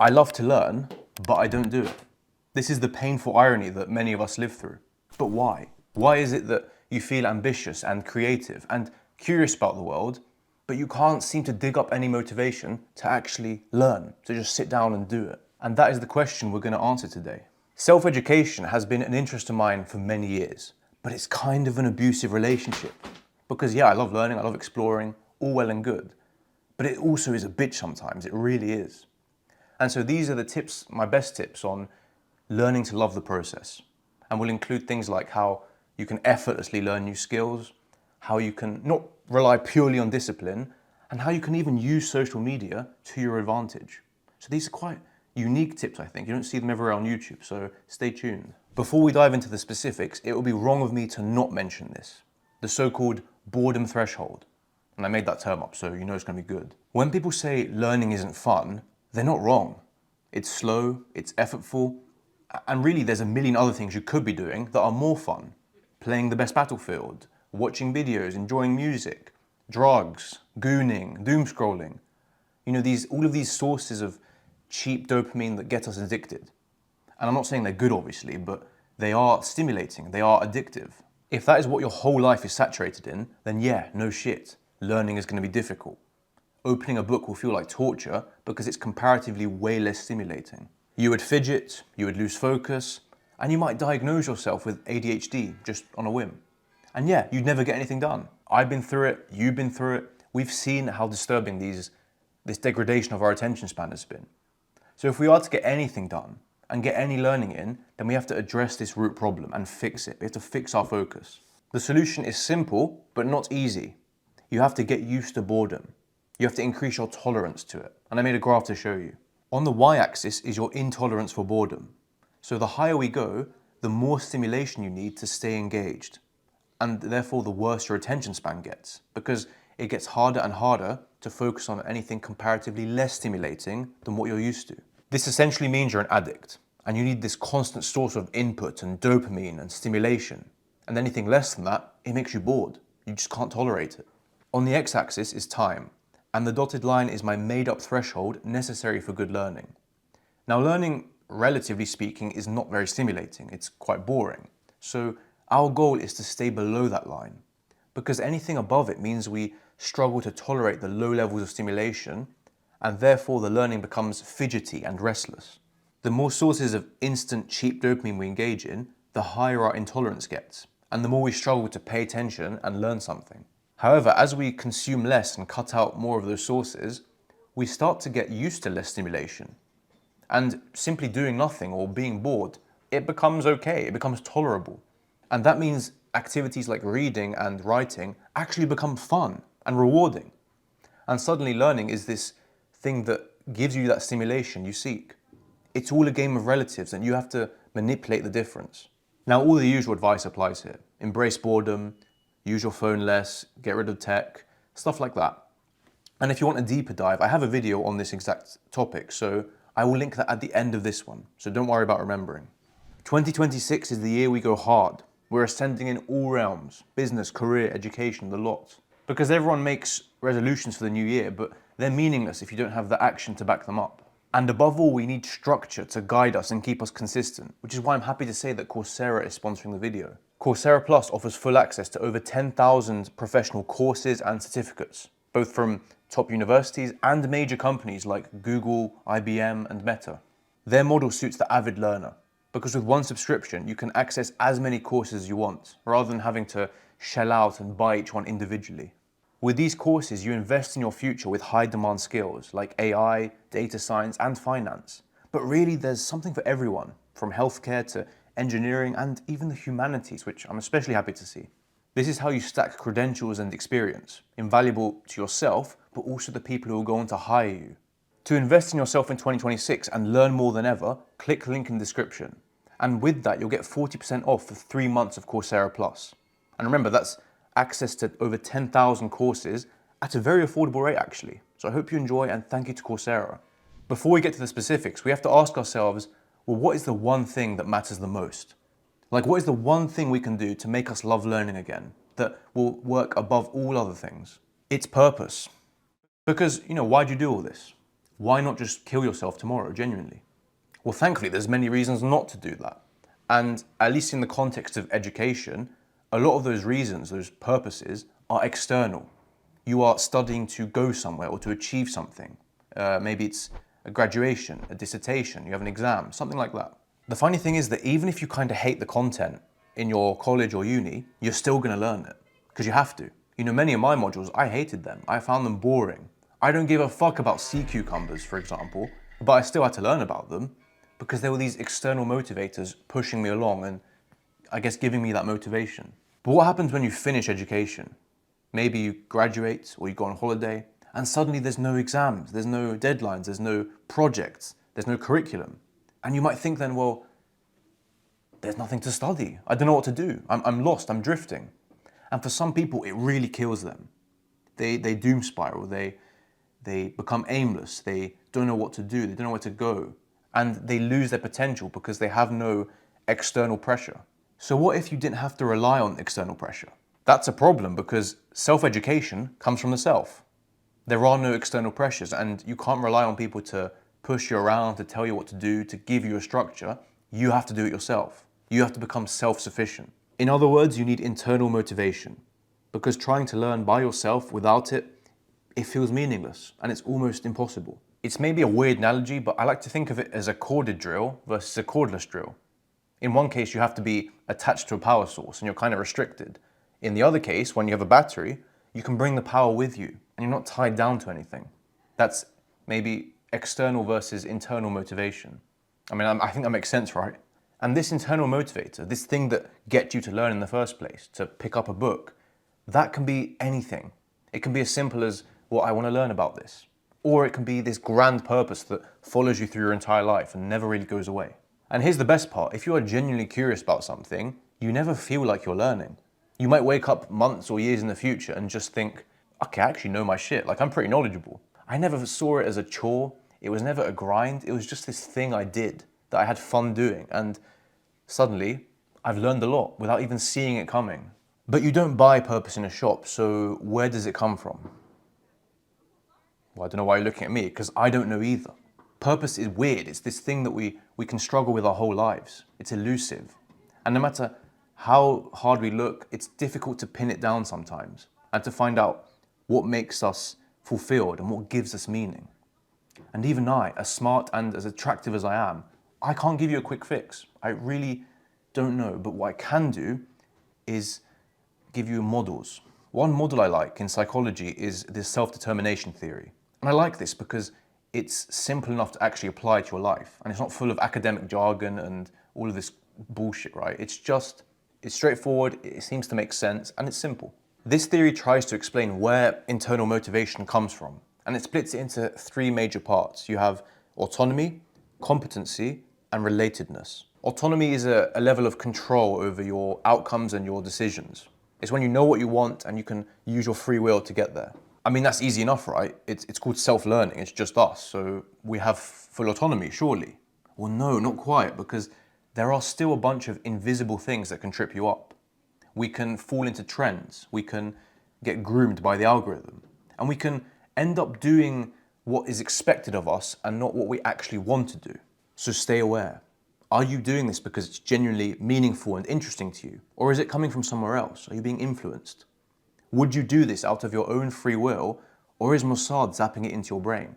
I love to learn, but I don't do it. This is the painful irony that many of us live through. But why? Why is it that you feel ambitious and creative and curious about the world, but you can't seem to dig up any motivation to actually learn, to just sit down and do it? And that is the question we're going to answer today. Self-education has been an interest of mine for many years, but it's kind of an abusive relationship. Because yeah, I love learning, I love exploring, all well and good. But it also is a bitch sometimes, it really is. And so these are the tips, my best tips on learning to love the process. And will include things like how you can effortlessly learn new skills, how you can not rely purely on discipline, and how you can even use social media to your advantage. So these are quite unique tips, I think. You don't see them everywhere on YouTube, so stay tuned. Before we dive into the specifics, it would be wrong of me to not mention this, the so-called boredom threshold. And I made that term up, so you know it's going to be good. When people say learning isn't fun, they're not wrong. It's slow, it's effortful, and really there's a million other things you could be doing that are more fun. Playing the best Battlefield, watching videos, enjoying music, drugs, gooning, doom scrolling. You know, all of these sources of cheap dopamine that get us addicted. And I'm not saying they're good, obviously, but they are stimulating, they are addictive. If that is what your whole life is saturated in, then yeah, no shit, learning is going to be difficult. Opening a book will feel like torture because it's comparatively way less stimulating. You would fidget, you would lose focus, and you might diagnose yourself with ADHD just on a whim. And yeah, you'd never get anything done. I've been through it, you've been through it. We've seen how disturbing this degradation of our attention span has been. So if we are to get anything done and get any learning in, then we have to address this root problem and fix it. We have to fix our focus. The solution is simple, but not easy. You have to get used to boredom. You have to increase your tolerance to it. And I made a graph to show you. On the y-axis is your intolerance for boredom. So the higher we go, the more stimulation you need to stay engaged. And therefore the worse your attention span gets, because it gets harder and harder to focus on anything comparatively less stimulating than what you're used to. This essentially means you're an addict, and you need this constant source of input and dopamine and stimulation. And anything less than that, it makes you bored. You just can't tolerate it. On the x-axis is time, and the dotted line is my made-up threshold necessary for good learning. Now, learning, relatively speaking, is not very stimulating. It's quite boring. So our goal is to stay below that line, because anything above it means we struggle to tolerate the low levels of stimulation, and therefore the learning becomes fidgety and restless. The more sources of instant, cheap dopamine we engage in, the higher our intolerance gets, and the more we struggle to pay attention and learn something. However, as we consume less and cut out more of those sources, we start to get used to less stimulation. And simply doing nothing or being bored, it becomes okay, it becomes tolerable. And that means activities like reading and writing actually become fun and rewarding. And suddenly learning is this thing that gives you that stimulation you seek. It's all a game of relatives and you have to manipulate the difference. Now, all the usual advice applies here. Embrace boredom, use your phone less, get rid of tech, stuff like that. And if you want a deeper dive, I have a video on this exact topic, so I will link that at the end of this one, so don't worry about remembering. 2026 is the year we go hard. We're ascending in all realms, business, career, education, the lot. Because everyone makes resolutions for the new year, but they're meaningless if you don't have the action to back them up. And above all, we need structure to guide us and keep us consistent, which is why I'm happy to say that Coursera is sponsoring the video. Coursera Plus offers full access to over 10,000 professional courses and certificates, both from top universities and major companies like Google, IBM, and Meta. Their model suits the avid learner, because with one subscription, you can access as many courses as you want, rather than having to shell out and buy each one individually. With these courses, you invest in your future with high-demand skills like AI, data science, and finance. But really, there's something for everyone, from healthcare to engineering and even the humanities, which I'm especially happy to see. This is how you stack credentials and experience, invaluable to yourself, but also the people who will go on to hire you. To invest in yourself in 2026 and learn more than ever, click the link in the description. And with that, you'll get 40% off for 3 months of Coursera Plus. And remember, that's access to over 10,000 courses at a very affordable rate, actually. So I hope you enjoy, and thank you to Coursera. Before we get to the specifics, we have to ask ourselves, well, what is the one thing that matters the most? Like, what is the one thing we can do to make us love learning again, that will work above all other things? It's purpose. Because, why do you do all this? why not just kill yourself tomorrow, genuinely? Well, thankfully, there's many reasons not to do that. And at least in the context of education, a lot of those reasons, those purposes, are external. You are studying to go somewhere or to achieve something. Maybe it's a graduation, a dissertation, you have an exam, something like that. The funny thing is that even if you kind of hate the content in your college or uni, you're still going to learn it, because you have to. You know, many of my modules, I hated them. I found them boring. I don't give a fuck about sea cucumbers, for example, but I still had to learn about them because there were these external motivators pushing me along and I guess giving me that motivation. But what happens when you finish education? Maybe you graduate or you go on holiday and suddenly there's no exams, there's no deadlines, there's no projects, there's no curriculum. And you might think then, well, there's nothing to study. I don't know what to do. I'm lost, I'm drifting. And for some people, it really kills them. They doom spiral, they become aimless, they don't know what to do, they don't know where to go. And they lose their potential because they have no external pressure. So what if you didn't have to rely on external pressure? That's a problem because self-education comes from the self. There are no external pressures and you can't rely on people to push you around, to tell you what to do, to give you a structure. You have to do it yourself. You have to become self-sufficient. In other words, you need internal motivation because trying to learn by yourself without it, it feels meaningless and it's almost impossible. It's maybe a weird analogy, but I like to think of it as a corded drill versus a cordless drill. In one case, you have to be attached to a power source and you're kind of restricted. In the other case, when you have a battery, you can bring the power with you and you're not tied down to anything. That's maybe external versus internal motivation. I mean, I think that makes sense, right? And this internal motivator, this thing that gets you to learn in the first place, to pick up a book, that can be anything. It can be as simple as, well, I want to learn about this. Or it can be this grand purpose that follows you through your entire life and never really goes away. And here's the best part, if you are genuinely curious about something, you never feel like you're learning. You might wake up months or years in the future and just think, okay, I actually know my shit, like I'm pretty knowledgeable. I never saw it as a chore, it was never a grind, it was just this thing I did that I had fun doing. And suddenly, I've learned a lot without even seeing it coming. But you don't buy purpose in a shop, so where does it come from? Well, I don't know why you're looking at me, because I don't know either. Purpose is weird. It's this thing that we can struggle with our whole lives. It's elusive. And no matter how hard we look, it's difficult to pin it down sometimes and to find out what makes us fulfilled and what gives us meaning. And even I, as smart and as attractive as I am, I can't give you a quick fix. I really don't know. But what I can do is give you models. One model I like in psychology is this self-determination theory. And I like this because it's simple enough to actually apply to your life. And it's not full of academic jargon and all of this bullshit, right? It's straightforward, it seems to make sense, and it's simple. This theory tries to explain where internal motivation comes from. And it splits it into three major parts. You have autonomy, competency, and relatedness. Autonomy is a level of control over your outcomes and your decisions. It's when you know what you want and you can use your free will to get there. I mean, that's easy enough, right? It's called self-learning, it's just us, so we have full autonomy, surely. Well, no, not quite, because there are still a bunch of invisible things that can trip you up. We can fall into trends, we can get groomed by the algorithm, and we can end up doing what is expected of us and not what we actually want to do. So stay aware. Are you doing this because it's genuinely meaningful and interesting to you? Or is it coming from somewhere else? Are you being influenced? Would you do this out of your own free will, or is Mossad zapping it into your brain?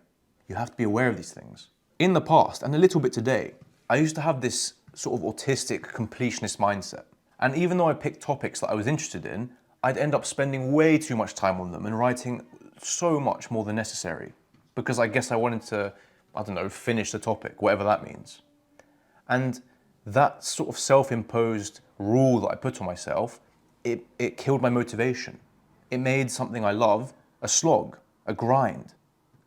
You have to be aware of these things. In the past, and a little bit today, I used to have this sort of autistic completionist mindset. And even though I picked topics that I was interested in, I'd end up spending way too much time on them and writing so much more than necessary. Because I guess I wanted to, I don't know, finish the topic, whatever that means. And that sort of self-imposed rule that I put on myself, it killed my motivation. It made something I love a slog, a grind,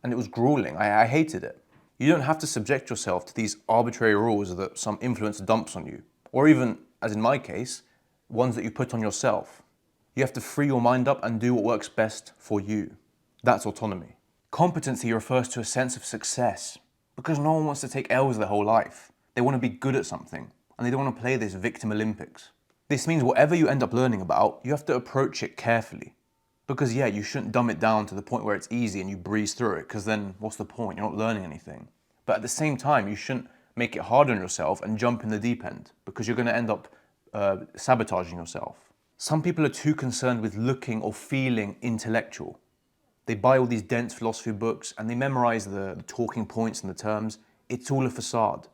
and it was grueling. I hated it. You don't have to subject yourself to these arbitrary rules that some influencer dumps on you, or even, as in my case, ones that you put on yourself. You have to free your mind up and do what works best for you. That's autonomy. Competency refers to a sense of success, because no one wants to take L's their whole life. They want to be good at something, and they don't want to play this victim Olympics. This means whatever you end up learning about, you have to approach it carefully. Because yeah, you shouldn't dumb it down to the point where it's easy and you breeze through it, because then what's the point? You're not learning anything. But at the same time, you shouldn't make it hard on yourself and jump in the deep end, because you're going to end up sabotaging yourself. Some people are too concerned with looking or feeling intellectual. They buy all these dense philosophy books and they memorize the talking points and the terms. It's all a facade.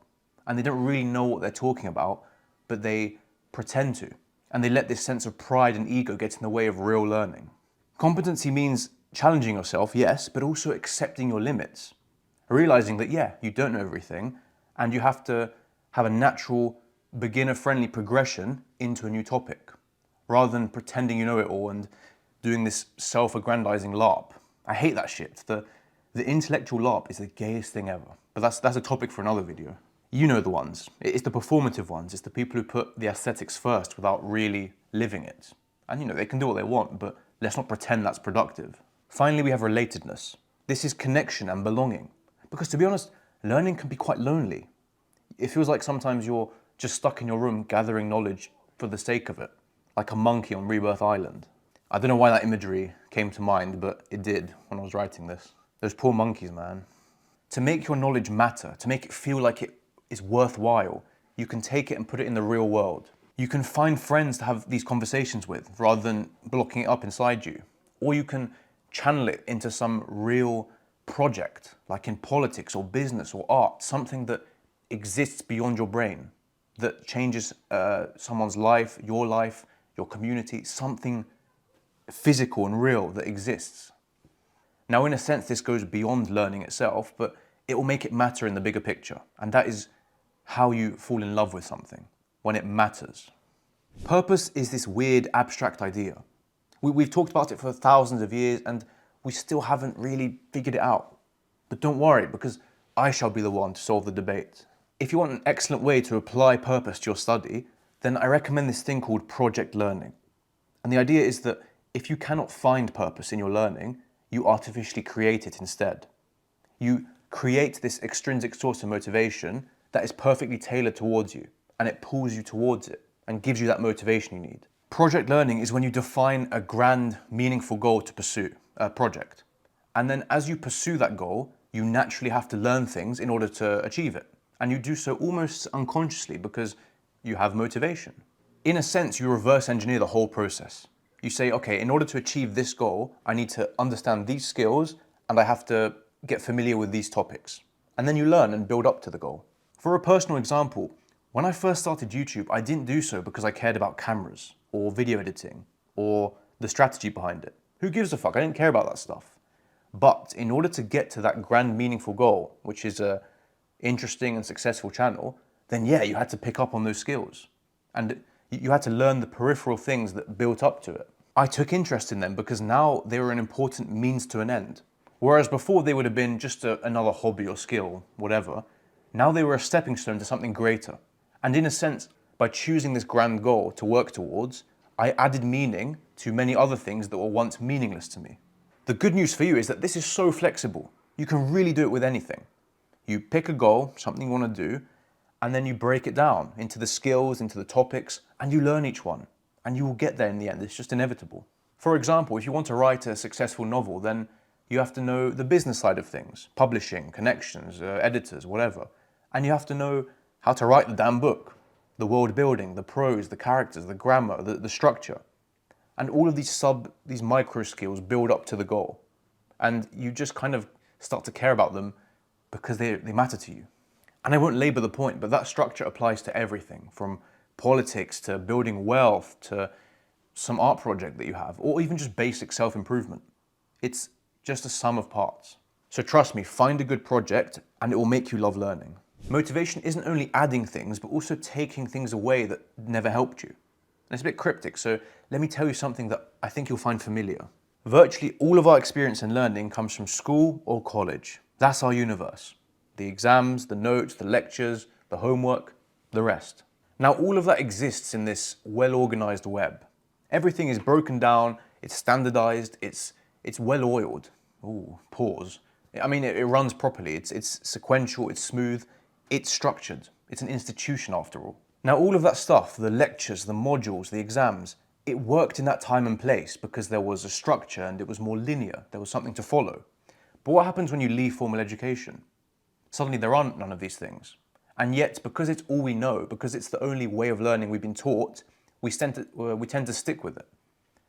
And they don't really know what they're talking about, but they pretend to. And they let this sense of pride and ego get in the way of real learning. Competency means challenging yourself, yes, but also accepting your limits. Realizing that, yeah, you don't know everything, and you have to have a natural, beginner-friendly progression into a new topic, rather than pretending you know it all and doing this self-aggrandizing LARP. I hate that shit. The intellectual LARP is the gayest thing ever. But that's a topic for another video. You know the ones. It's the performative ones. It's the people who put the aesthetics first without really living it. And you know, they can do what they want, but let's not pretend that's productive. Finally, we have relatedness. This is connection and belonging. Because to be honest, learning can be quite lonely. It feels like sometimes you're just stuck in your room gathering knowledge for the sake of it, like a monkey on Rebirth Island. I don't know why that imagery came to mind, but it did when I was writing this. Those poor monkeys, man. To make your knowledge matter, to make it feel like it is worthwhile, you can take it and put it in the real world. You can find friends to have these conversations with rather than blocking it up inside you. Or you can channel it into some real project, like in politics or business or art, something that exists beyond your brain, that changes someone's life, your community, something physical and real that exists. Now, in a sense, this goes beyond learning itself, but it will make it matter in the bigger picture. And that is how you fall in love with something, when it matters. Purpose is this weird, abstract idea. We've talked about it for thousands of years, and we still haven't really figured it out. But don't worry, because I shall be the one to solve the debate. If you want an excellent way to apply purpose to your study, then I recommend this thing called project learning. And the idea is that if you cannot find purpose in your learning, you artificially create it instead. You create this extrinsic source of motivation that is perfectly tailored towards you, and it pulls you towards it and gives you that motivation you need. Project learning is when you define a grand, meaningful goal to pursue, a project. And then as you pursue that goal, you naturally have to learn things in order to achieve it. And you do so almost unconsciously because you have motivation. In a sense, you reverse engineer the whole process. You say, okay, in order to achieve this goal, I need to understand these skills and I have to get familiar with these topics. And then you learn and build up to the goal. For a personal example, when I first started YouTube, I didn't do so because I cared about cameras or video editing or the strategy behind it. Who gives a fuck? I didn't care about that stuff. But in order to get to that grand meaningful goal, which is a interesting and successful channel, then yeah, you had to pick up on those skills. And you had to learn the peripheral things that built up to it. I took interest in them because now they were an important means to an end. Whereas before they would have been just another hobby or skill, whatever. Now they were a stepping stone to something greater. And in a sense, by choosing this grand goal to work towards, I added meaning to many other things that were once meaningless to me. The good news for you is that this is so flexible. You can really do it with anything. You pick a goal, something you want to do, and then you break it down into the skills, into the topics, and you learn each one. And you will get there in the end. It's just inevitable. For example, if you want to write a successful novel, then you have to know the business side of things, publishing, connections, editors, whatever. And you have to know how to write the damn book, the world building, the prose, the characters, the grammar, the structure. And all of these micro skills build up to the goal. And you just kind of start to care about them because they matter to you. And I won't labor the point, but that structure applies to everything, from politics to building wealth to some art project that you have, or even just basic self-improvement. It's just a sum of parts. So trust me, find a good project and it will make you love learning. Motivation isn't only adding things, but also taking things away that never helped you. And it's a bit cryptic, so let me tell you something that I think you'll find familiar. Virtually all of our experience in learning comes from school or college. That's our universe. The exams, the notes, the lectures, the homework, the rest. Now, all of that exists in this well-organized web. Everything is broken down, it's standardized, it's well-oiled. Ooh, pause. I mean, it runs properly, it's sequential, it's smooth, it's structured. It's an institution after all. Now, all of that stuff, the lectures, the modules, the exams, it worked in that time and place because there was a structure and it was more linear. There was something to follow. But what happens when you leave formal education? Suddenly there aren't none of these things. And yet, because it's all we know, because it's the only way of learning we've been taught, we tend to stick with it.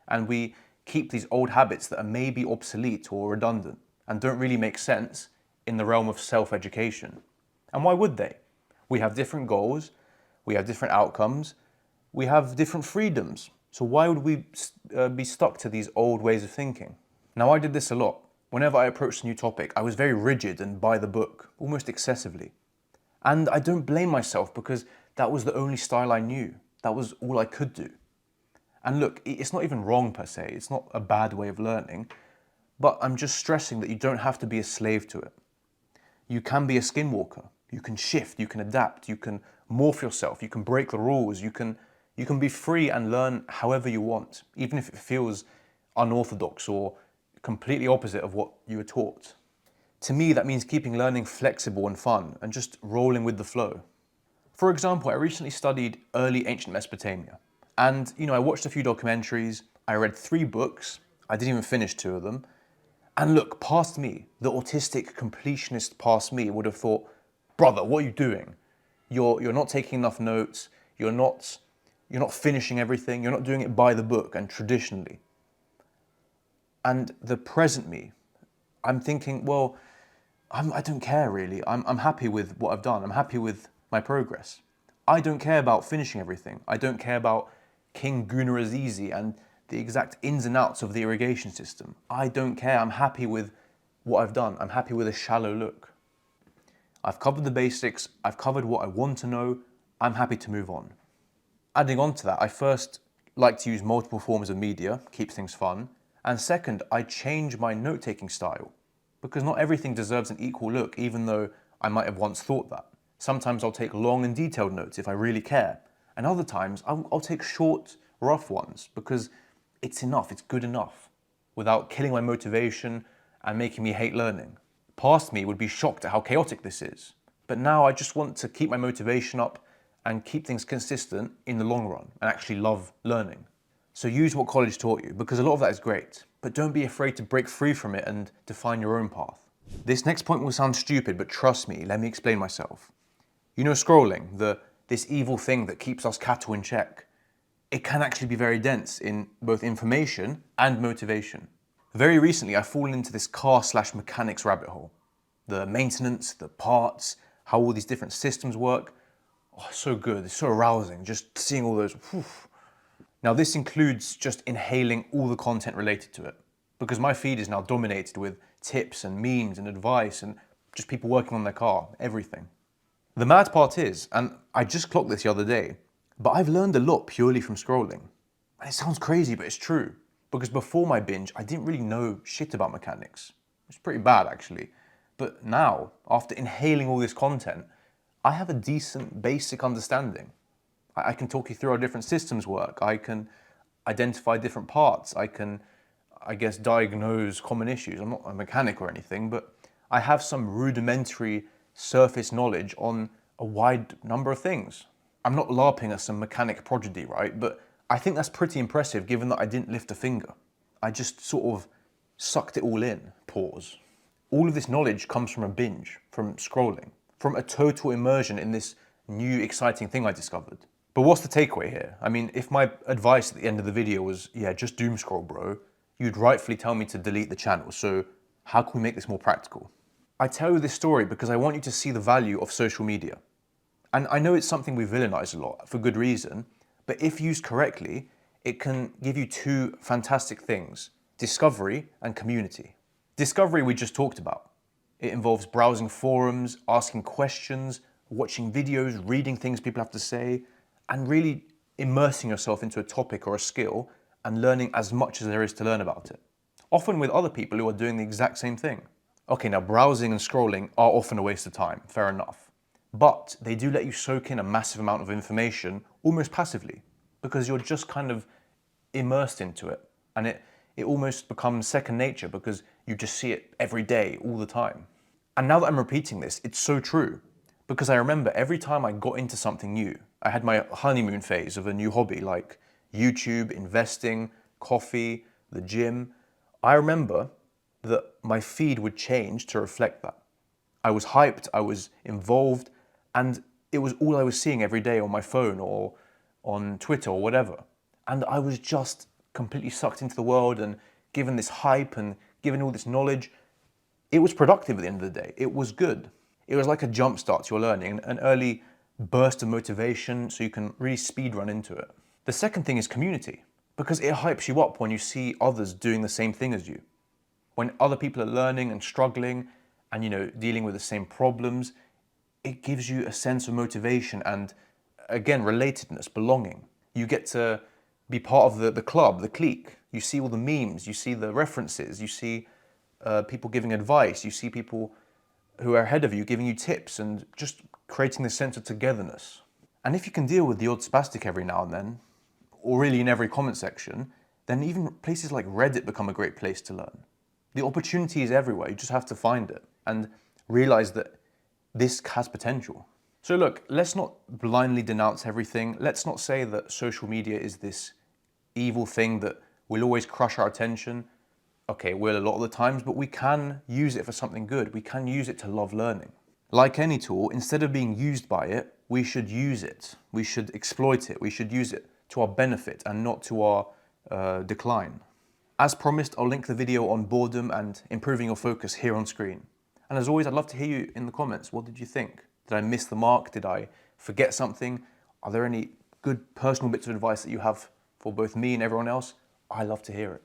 And we keep these old habits that are maybe obsolete or redundant and don't really make sense in the realm of self-education. And why would they? We have different goals, we have different outcomes, we have different freedoms. So why would we be stuck to these old ways of thinking? Now, I did this a lot. Whenever I approached a new topic, I was very rigid and by the book, almost excessively. And I don't blame myself because that was the only style I knew. That was all I could do. And look, it's not even wrong per se. It's not a bad way of learning, but I'm just stressing that you don't have to be a slave to it. You can be a skinwalker. You can shift, you can adapt, you can morph yourself, you can break the rules, you can be free and learn however you want, even if it feels unorthodox or completely opposite of what you were taught. To me, that means keeping learning flexible and fun and just rolling with the flow. For example, I recently studied early ancient Mesopotamia. And, I watched a few documentaries, I read 3 books, I didn't even finish 2 of them. And look, past me, the autistic completionist past me would have thought, brother, what are you doing? You're not taking enough notes, you're not finishing everything, you're not doing it by the book and traditionally. And the present me, I'm thinking, well, I don't care really. I'm happy with what I've done. I'm happy with my progress. I don't care about finishing everything. I don't care about King Gunnar-Azizi and the exact ins and outs of the irrigation system. I don't care. I'm happy with what I've done. I'm happy with a shallow look. I've covered the basics. I've covered what I want to know. I'm happy to move on. Adding on to that, I first like to use multiple forms of media, keeps things fun. And second, I change my note-taking style. Because not everything deserves an equal look, even though I might have once thought that. Sometimes I'll take long and detailed notes if I really care. And other times I'll take short, rough ones because it's enough, it's good enough, without killing my motivation and making me hate learning. Past me would be shocked at how chaotic this is. But now I just want to keep my motivation up and keep things consistent in the long run and actually love learning. So use what college taught you, because a lot of that is great, but don't be afraid to break free from it and define your own path. This next point will sound stupid, but trust me, let me explain myself. Scrolling, this evil thing that keeps us cattle in check, it can actually be very dense in both information and motivation. Very recently, I've fallen into this car/mechanics rabbit hole. The maintenance, the parts, how all these different systems work. Oh, so good, it's so arousing, just seeing all those. Whew. Now, this includes just inhaling all the content related to it, because my feed is now dominated with tips and memes and advice and just people working on their car, everything. The mad part is, and I just clocked this the other day, but I've learned a lot purely from scrolling. And it sounds crazy, but it's true. Because before my binge, I didn't really know shit about mechanics. It's pretty bad, actually. But now, after inhaling all this content, I have a decent basic understanding. I can talk you through how different systems work. I can identify different parts. I can, diagnose common issues. I'm not a mechanic or anything, but I have some rudimentary surface knowledge on a wide number of things. I'm not LARPing as some mechanic prodigy, right? But I think that's pretty impressive given that I didn't lift a finger. I just sort of sucked it all in, pause. All of this knowledge comes from a binge, from scrolling, from a total immersion in this new exciting thing I discovered. But what's the takeaway here? I mean, if my advice at the end of the video was, yeah, just doom scroll, bro, you'd rightfully tell me to delete the channel. So how can we make this more practical? I tell you this story because I want you to see the value of social media. And I know it's something we villainize a lot for good reason, but if used correctly, it can give you 2 fantastic things: discovery and community. Discovery we just talked about. It involves browsing forums, asking questions, watching videos, reading things people have to say, and really immersing yourself into a topic or a skill and learning as much as there is to learn about it. Often with other people who are doing the exact same thing. Okay, now browsing and scrolling are often a waste of time, fair enough. But they do let you soak in a massive amount of information almost passively, because you're just kind of immersed into it. And it almost becomes second nature because you just see it every day, all the time. And now that I'm repeating this, it's so true. Because I remember every time I got into something new, I had my honeymoon phase of a new hobby like YouTube, investing, coffee, the gym. I remember that my feed would change to reflect that. I was hyped, I was involved, and it was all I was seeing every day on my phone or on Twitter or whatever. And I was just completely sucked into the world and given this hype and given all this knowledge. It was productive at the end of the day. It was good. It was like a jump start to your learning, an early burst of motivation so you can really speed run into it. The second thing is community, because it hypes you up when you see others doing the same thing as you. When other people are learning and struggling and, dealing with the same problems, it gives you a sense of motivation and, again, relatedness, belonging. You get to be part of the club, the clique. You see all the memes, you see the references, you see people giving advice, you see people who are ahead of you giving you tips and just creating this sense of togetherness. And if you can deal with the odd spastic every now and then, or really in every comment section, then even places like Reddit become a great place to learn. The opportunity is everywhere, you just have to find it and realize that this has potential. So look, let's not blindly denounce everything. Let's not say that social media is this evil thing that will always crush our attention. Okay, it will a lot of the times, but we can use it for something good. We can use it to love learning. Like any tool, instead of being used by it, we should use it. We should exploit it. We should use it to our benefit and not to our decline. As promised, I'll link the video on boredom and improving your focus here on screen. And as always, I'd love to hear you in the comments. What did you think? Did I miss the mark? Did I forget something? Are there any good personal bits of advice that you have for both me and everyone else? I love to hear it.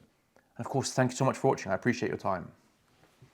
And of course, thank you so much for watching. I appreciate your time.